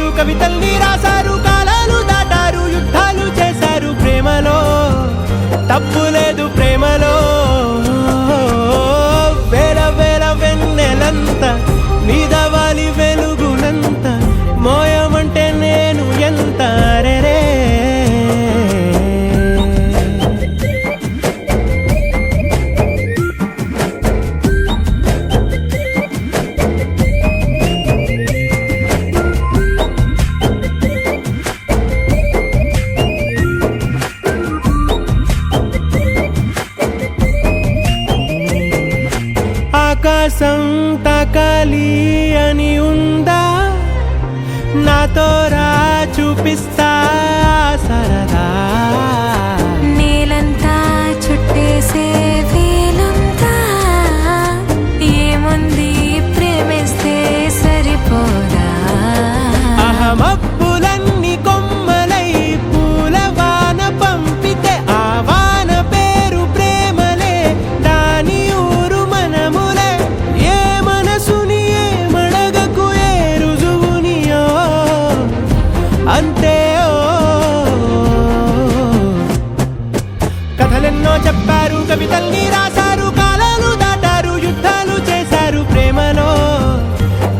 చెప్పారు, కవితల్ని రాశారు, కాలాలు దాటారు, యుద్ధాలు చేశారు ప్రేమలో, తప్పు లేదు ప్రేమలో. వేల వేల వెన్నెలంత నీదవాలి వెలుగునంత, మోయమంటే నేను ఎంత రే. ఆకాశం తాకాలి అని ఉందా, నాతో రా చూపిస్తా సరదా. నేలంతా చుట్టేసే వేలంతా, ఏముంది ప్రేమిస్తే సరిపోదా. అహమప్పులన్నీ కొమ్మలై పూలవాన పంపితే, ఆ వాన పేరు ప్రేమలే, దాని ఊరు మనములే. ఏ మనసుని ఏ మడగకు ఏ రుజువునియో అంతే. కథలెన్నో చెప్పారు, కవితల్ని రాశారు, కాలాలు దాటారు, యుద్ధాలు చేశారు ప్రేమలో,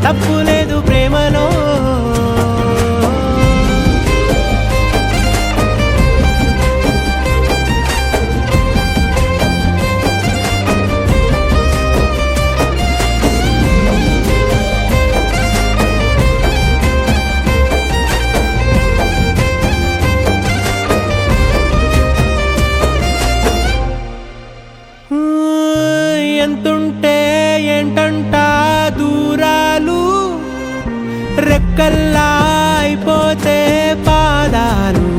తప్పు లేదు ప్రేమలో. ఎంతుంటే ఏంటంట దూరాలు, రెక్కల్లా అయిపోతే పాదాలు.